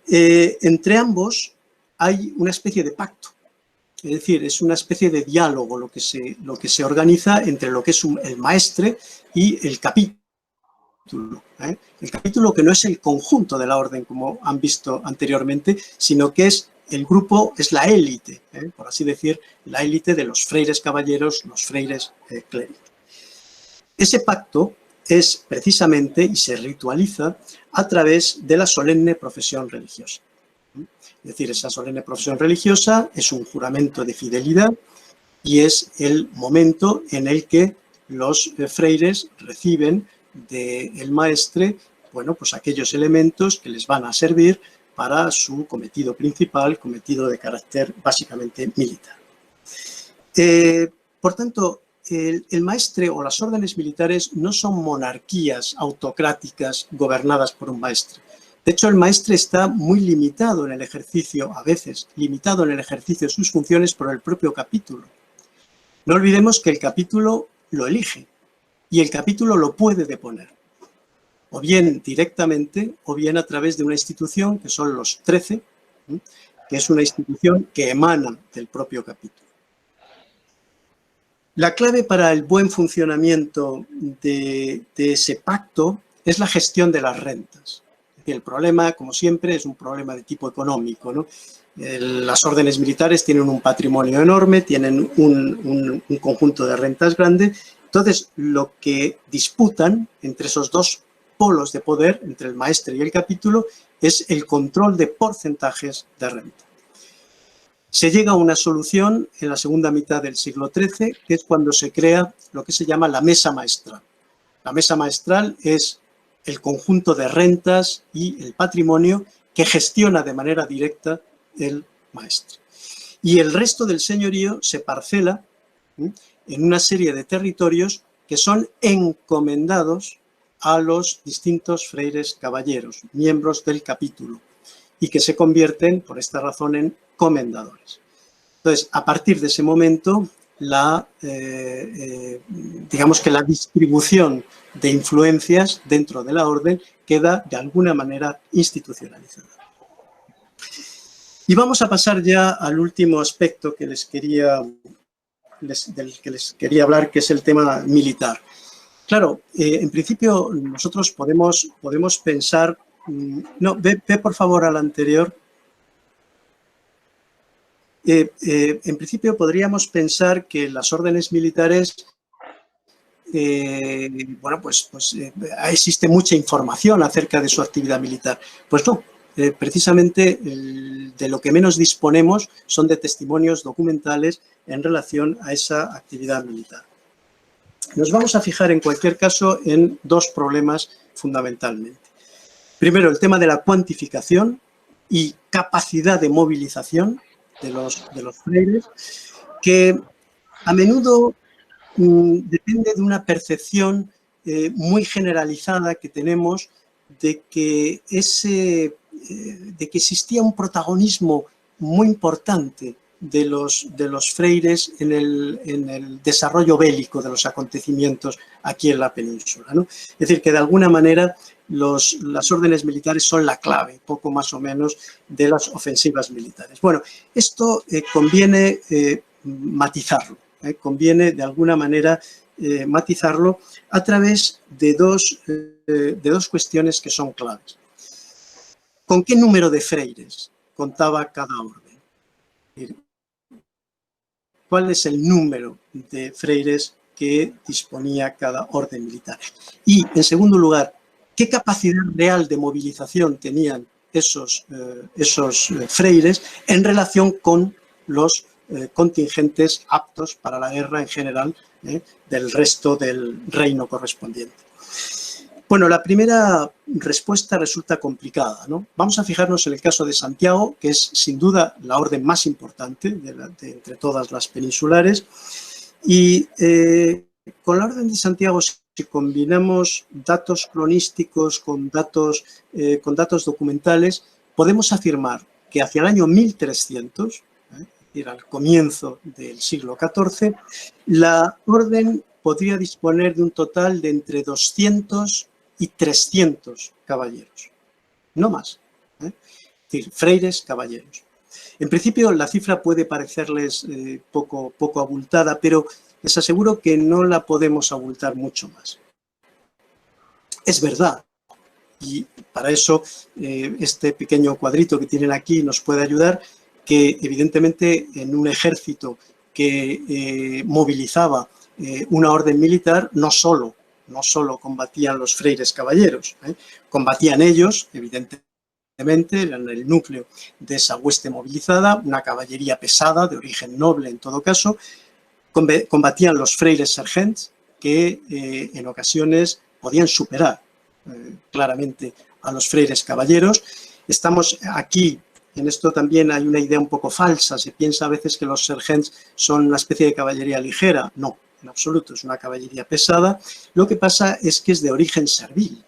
Entre ambos hay una especie de pacto, es decir, es una especie de diálogo lo que se organiza entre lo que es el maestre y el capítulo. El capítulo que no es el conjunto de la orden, como han visto anteriormente, sino que es el grupo, es la élite, por así decir, la élite de los freires caballeros, los freires clérigos. Ese pacto es precisamente, y se ritualiza, a través de la solemne profesión religiosa. Es decir, esa solemne profesión religiosa es un juramento de fidelidad y es el momento en el que los freires reciben del maestre, bueno, pues aquellos elementos que les van a servir para su cometido principal, cometido de carácter básicamente militar. Por tanto, el maestre o las órdenes militares no son monarquías autocráticas gobernadas por un maestre. De hecho, el maestre está muy limitado en el ejercicio, a veces, limitado en el ejercicio de sus funciones por el propio capítulo. No olvidemos que el capítulo lo elige y el capítulo lo puede deponer, o bien directamente o bien a través de una institución que son los 13, que es una institución que emana del propio capítulo. La clave para el buen funcionamiento de ese pacto es la gestión de las rentas. El problema, como siempre, es un problema de tipo económico, ¿no? Las órdenes militares tienen un patrimonio enorme, tienen un conjunto de rentas grande. Entonces, lo que disputan entre esos dos polos de poder, entre el maestre y el capítulo, es el control de porcentajes de renta. Se llega a una solución en la segunda mitad del siglo XIII, que es cuando se crea lo que se llama la mesa maestral. La mesa maestral es el conjunto de rentas y el patrimonio que gestiona de manera directa el maestre. Y el resto del señorío se parcela en una serie de territorios que son encomendados a los distintos freires caballeros, miembros del capítulo, y que se convierten, por esta razón, en comendadores. Entonces, a partir de ese momento, digamos que la distribución de influencias dentro de la orden queda de alguna manera institucionalizada. Y vamos a pasar ya al último aspecto que del que les quería hablar, que es el tema militar. Claro, en principio nosotros podemos pensar... No, ve por favor al anterior. En principio podríamos pensar que las órdenes militares, bueno, pues existe mucha información acerca de su actividad militar. Pues no, precisamente de lo que menos disponemos son de testimonios documentales en relación a esa actividad militar. Nos vamos a fijar en cualquier caso en dos problemas fundamentalmente. Primero, el tema de la cuantificación y capacidad de movilización de los freires, que a menudo depende de una percepción muy generalizada que tenemos de que existía un protagonismo muy importante de los freires en el desarrollo bélico de los acontecimientos aquí en la península, ¿no? Es decir, que de alguna manera las órdenes militares son la clave, poco más o menos, de las ofensivas militares. Bueno, esto conviene matizarlo, conviene de alguna manera matizarlo a través de dos cuestiones que son claves. ¿Con qué número de freires contaba cada orden? ¿Cuál es el número de freires que disponía cada orden militar? Y, en segundo lugar, ¿qué capacidad real de movilización tenían esos freires en relación con los contingentes aptos para la guerra en general del resto del reino correspondiente? Bueno, la primera respuesta resulta complicada, ¿no? Vamos a fijarnos en el caso de Santiago, que es sin duda la orden más importante de entre todas las peninsulares. Y con la orden de Santiago, si combinamos datos cronísticos con datos documentales, podemos afirmar que hacia el año 1300, es decir, al comienzo del siglo XIV, la orden podría disponer de un total de entre 200 y 300 caballeros, no más, es decir, freires, caballeros. En principio, la cifra puede parecerles poco abultada, pero les aseguro que no la podemos abultar mucho más. Es verdad, y para eso este pequeño cuadrito que tienen aquí nos puede ayudar, que evidentemente en un ejército que movilizaba una orden militar, no solo combatían los freires caballeros, combatían ellos, evidentemente, eran el núcleo de esa hueste movilizada, una caballería pesada, de origen noble en todo caso, combatían los freires sergents, que en ocasiones podían superar claramente a los freires caballeros. Estamos aquí, en esto también hay una idea un poco falsa, se piensa a veces que los sergents son una especie de caballería ligera, no. En absoluto, es una caballería pesada. Lo que pasa es que es de origen servil,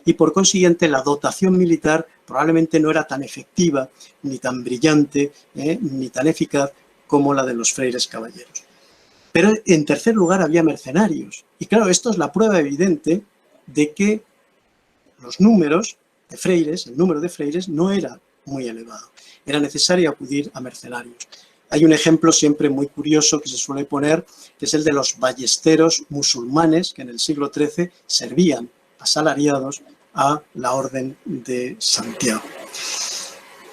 y por consiguiente la dotación militar probablemente no era tan efectiva, ni tan brillante, ni tan eficaz como la de los freires caballeros. Pero en tercer lugar había mercenarios. Y claro, esto es la prueba evidente de que los números de freires, el número de freires no era muy elevado. Era necesario acudir a mercenarios. Hay un ejemplo siempre muy curioso que se suele poner, que es el de los ballesteros musulmanes que en el siglo XIII servían asalariados a la Orden de Santiago.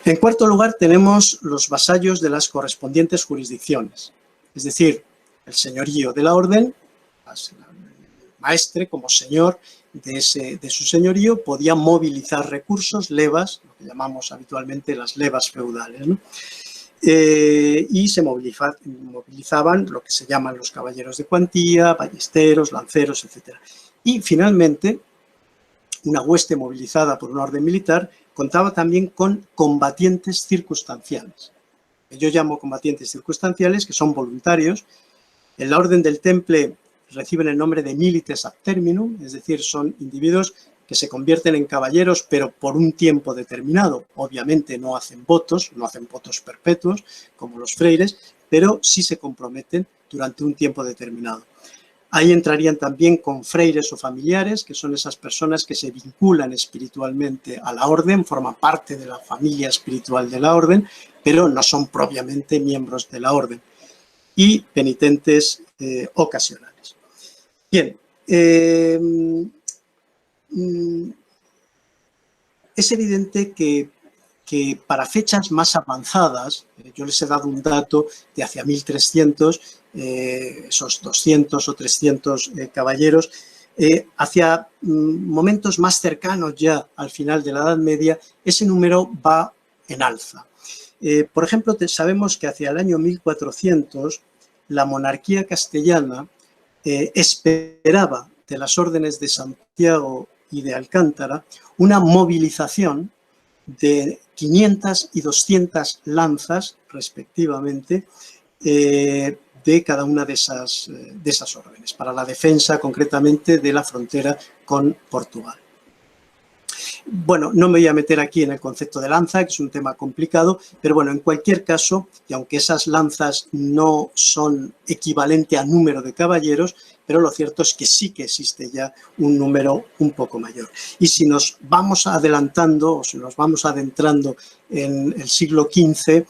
En cuarto lugar tenemos los vasallos de las correspondientes jurisdicciones, es decir, el señorío de la Orden, el maestre como señor de su señorío podía movilizar recursos, levas, lo que llamamos habitualmente las levas feudales, ¿no? Y se movilizaban lo que se llaman los caballeros de cuantía, ballesteros, lanceros, etc. Y finalmente, una hueste movilizada por una orden militar contaba también con combatientes circunstanciales. Yo llamo combatientes circunstanciales, que son voluntarios. En la orden del Temple reciben el nombre de milites ad terminum, es decir, son individuos que se convierten en caballeros, pero por un tiempo determinado. Obviamente no hacen votos perpetuos, como los freires, pero sí se comprometen durante un tiempo determinado. Ahí entrarían también con freires o familiares, que son esas personas que se vinculan espiritualmente a la orden, forman parte de la familia espiritual de la orden, pero no son propiamente miembros de la orden. Y penitentes ocasionales. Bien, es evidente que para fechas más avanzadas, yo les he dado un dato de hacia 1300, esos 200 o 300 caballeros, hacia momentos más cercanos ya al final de la Edad Media, ese número va en alza. Por ejemplo, sabemos que hacia el año 1400 la monarquía castellana esperaba de las órdenes de Santiago y de Alcántara una movilización de 500 y 200 lanzas, respectivamente, de cada una de esas órdenes, para la defensa concretamente de la frontera con Portugal. Bueno, no me voy a meter aquí en el concepto de lanza, que es un tema complicado, pero bueno, en cualquier caso, y aunque esas lanzas no son equivalente a número de caballeros, pero lo cierto es que sí que existe ya un número un poco mayor. Y si nos vamos adelantando, o si nos vamos adentrando en el siglo XV,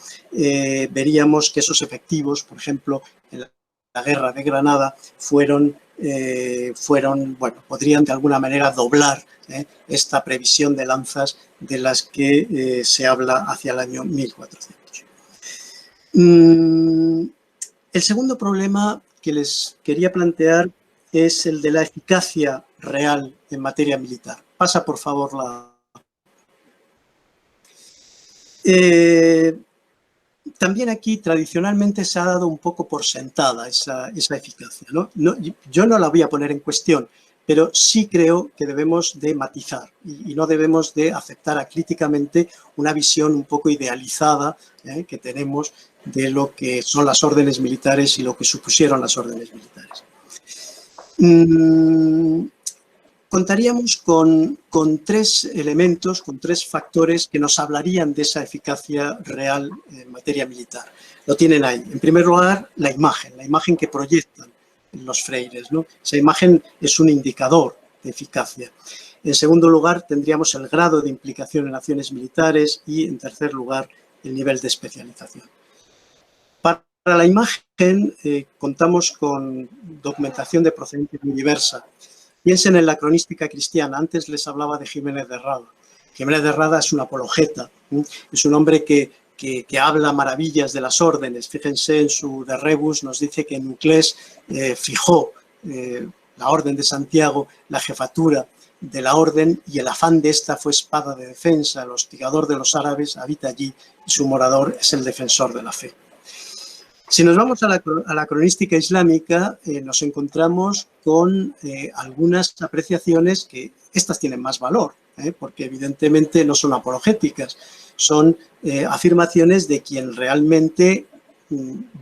veríamos que esos efectivos, por ejemplo, en la Guerra de Granada, bueno, podrían de alguna manera doblar esta previsión de lanzas de las que se habla hacia el año 1400. El segundo problema que les quería plantear es el de la eficacia real en materia militar. Pasa, por favor, la... También aquí tradicionalmente se ha dado un poco por sentada esa eficacia, ¿no? Yo no la voy a poner en cuestión, pero sí creo que debemos de matizar y no debemos de aceptar acríticamente una visión un poco idealizada que tenemos de lo que son las órdenes militares y lo que supusieron las órdenes militares. Contaríamos con tres elementos, con tres factores que nos hablarían de esa eficacia real en materia militar. Lo tienen ahí. En primer lugar, la imagen que proyectan los freires, ¿no? Esa imagen es un indicador de eficacia. En segundo lugar, tendríamos el grado de implicación en acciones militares y, en tercer lugar, el nivel de especialización. Para la imagen contamos con documentación de procedencia muy diversa. Piensen en la cronística cristiana. Antes les hablaba de Jiménez de Rada. Jiménez de Rada es un apologeta, es un hombre que habla maravillas de las órdenes. Fíjense en su De Rebus, nos dice que Nuclés fijó la orden de Santiago, la jefatura de la orden, y el afán de esta fue espada de defensa. El hostigador de los árabes habita allí y su morador es el defensor de la fe. Si nos vamos a la cronística islámica, nos encontramos con algunas apreciaciones que estas tienen más valor, porque evidentemente no son apologéticas, son afirmaciones de quien realmente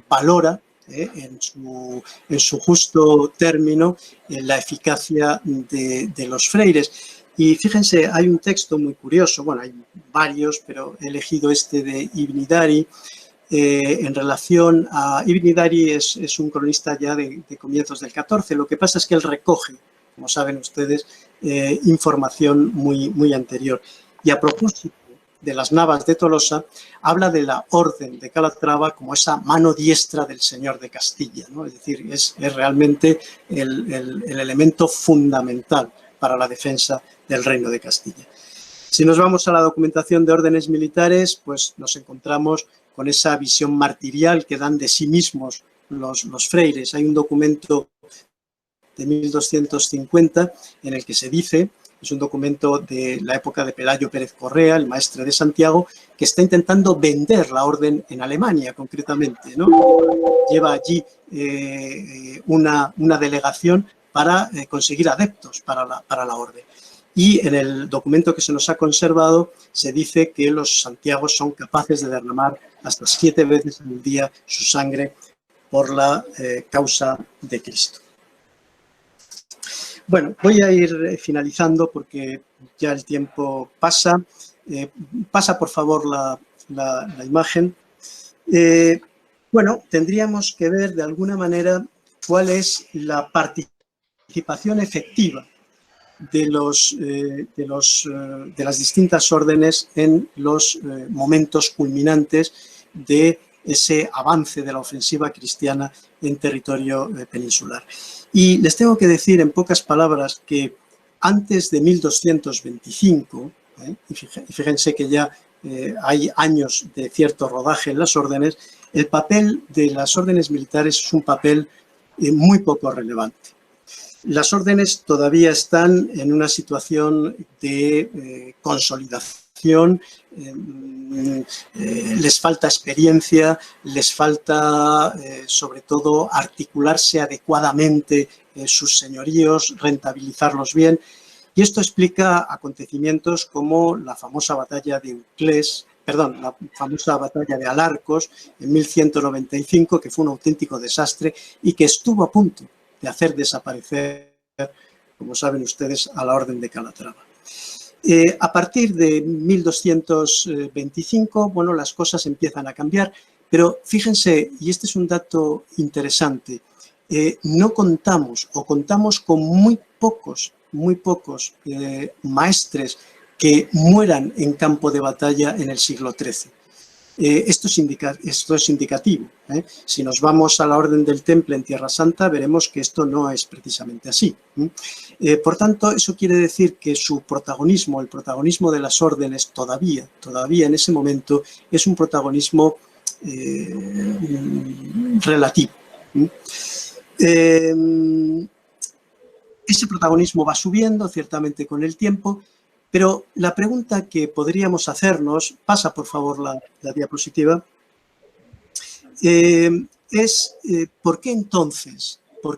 valora en su justo término la eficacia de los freires. Y fíjense, hay un texto muy curioso, bueno, hay varios, pero he elegido este de Ibn Dari. En relación a Ibn Dari, es un cronista ya de comienzos del 14. Lo que pasa es que él recoge, como saben ustedes, información muy anterior. Y a propósito de las Navas de Tolosa, habla de la orden de Calatrava como esa mano diestra del señor de Castilla, ¿no? Es decir, es realmente el elemento fundamental para la defensa del reino de Castilla. Si nos vamos a la documentación de órdenes militares, pues nos encontramos con esa visión martirial que dan de sí mismos los freires. Hay un documento de 1250 en el que se dice, es un documento de la época de Pelayo Pérez Correa, el maestre de Santiago, que está intentando vender la orden en Alemania, concretamente, ¿no? Lleva allí una delegación para conseguir adeptos para la orden. Y en el documento que se nos ha conservado se dice que los santiagos son capaces de derramar hasta 7 veces al día su sangre por la causa de Cristo. Bueno, voy a ir finalizando porque ya el tiempo pasa. Pasa, por favor, la imagen. Bueno, tendríamos que ver de alguna manera cuál es la participación efectiva de las distintas órdenes en los momentos culminantes de ese avance de la ofensiva cristiana en territorio peninsular. Y les tengo que decir en pocas palabras que antes de 1225, y fíjense que ya hay años de cierto rodaje en las órdenes, el papel de las órdenes militares es un papel muy poco relevante. Las órdenes todavía están en una situación de consolidación, les falta experiencia, les falta sobre todo articularse adecuadamente sus señoríos, rentabilizarlos bien. Y esto explica acontecimientos como la famosa batalla de la famosa batalla de Alarcos en 1195, que fue un auténtico desastre y que estuvo a punto de hacer desaparecer, como saben ustedes, a la orden de Calatrava. A partir de 1225, bueno, las cosas empiezan a cambiar, pero fíjense, y este es un dato interesante, no contamos o contamos con muy pocos maestres que mueran en campo de batalla en el siglo XIII. Esto es indicativo. Si nos vamos a la Orden del Temple en Tierra Santa, veremos que esto no es precisamente así. Por tanto, eso quiere decir que su protagonismo, el protagonismo de las órdenes, todavía en ese momento, es un protagonismo relativo. Ese protagonismo va subiendo, ciertamente, con el tiempo, pero la pregunta que podríamos hacernos, pasa por favor la diapositiva, es ¿por qué entonces, o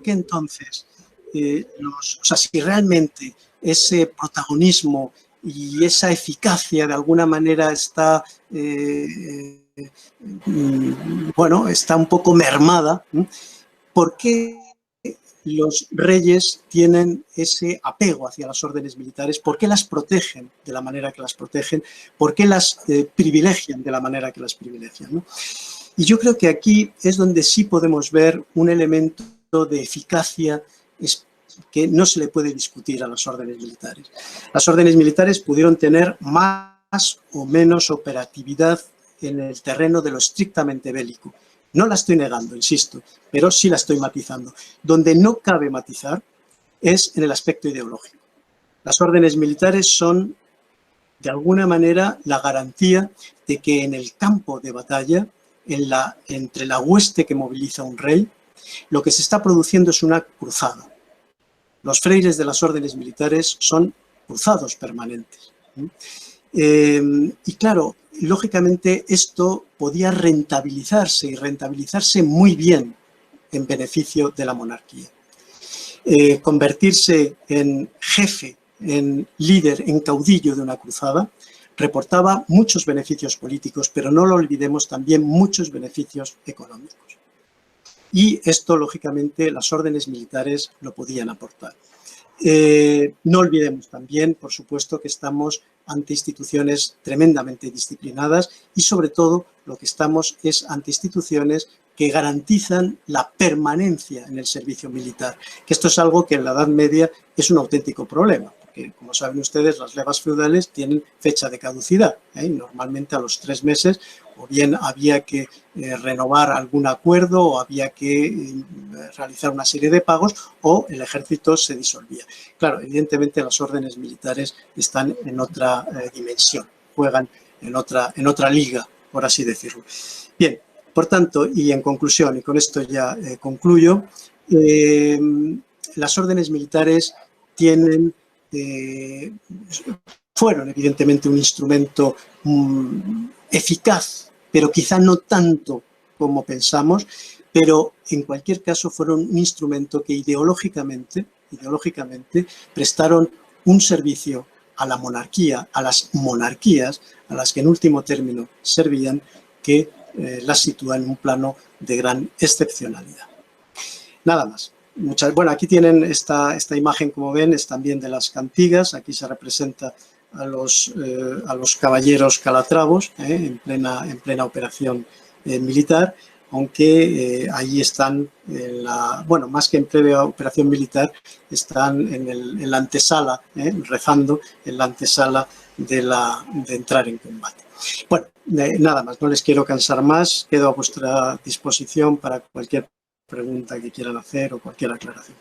sea, si realmente ese protagonismo y esa eficacia de alguna manera está, bueno, está un poco mermada, ¿por qué los reyes tienen ese apego hacia las órdenes militares? ¿Por qué las protegen de la manera que las protegen? ¿Por qué las privilegian de la manera que las privilegian, ¿no? Y yo creo que aquí es donde sí podemos ver un elemento de eficacia que no se le puede discutir a las órdenes militares. Las órdenes militares pudieron tener más o menos operatividad en el terreno de lo estrictamente bélico. No la estoy negando, insisto, pero sí la estoy matizando. Donde no cabe matizar es en el aspecto ideológico. Las órdenes militares son, de alguna manera, la garantía de que en el campo de batalla, entre la hueste que moviliza un rey, lo que se está produciendo es una cruzada. Los freires de las órdenes militares son cruzados permanentes. Y claro, lógicamente esto podía rentabilizarse y rentabilizarse muy bien en beneficio de la monarquía. Convertirse en jefe, en líder, en caudillo de una cruzada, reportaba muchos beneficios políticos, pero no lo olvidemos, también muchos beneficios económicos. Y esto, lógicamente, las órdenes militares lo podían aportar. No olvidemos también, por supuesto, que estamos ante instituciones tremendamente disciplinadas y, sobre todo, lo que estamos es ante instituciones que garantizan la permanencia en el servicio militar, que esto es algo que en la Edad Media es un auténtico problema, porque, como saben ustedes, las levas feudales tienen fecha de caducidad, normalmente a los 3 meses, o bien había que renovar algún acuerdo o había que realizar una serie de pagos o el ejército se disolvía. Claro, evidentemente las órdenes militares están en otra dimensión, juegan en otra liga, por así decirlo. Bien, por tanto, y en conclusión, y con esto ya concluyo, las órdenes militares fueron evidentemente un instrumento eficaz, pero quizá no tanto como pensamos, pero en cualquier caso fueron un instrumento que ideológicamente prestaron un servicio a la monarquía, a las monarquías, a las que en último término servían, que las sitúa en un plano de gran excepcionalidad. Nada más. Bueno, aquí tienen esta imagen, como ven, es también de las cantigas. Aquí se representa a los caballeros calatravos en plena operación militar, aunque ahí están, bueno, más que en plena operación militar, están en la antesala, rezando en la antesala de entrar en combate. Bueno, nada más, no les quiero cansar más, quedo a vuestra disposición para cualquier pregunta que quieran hacer o cualquier aclaración.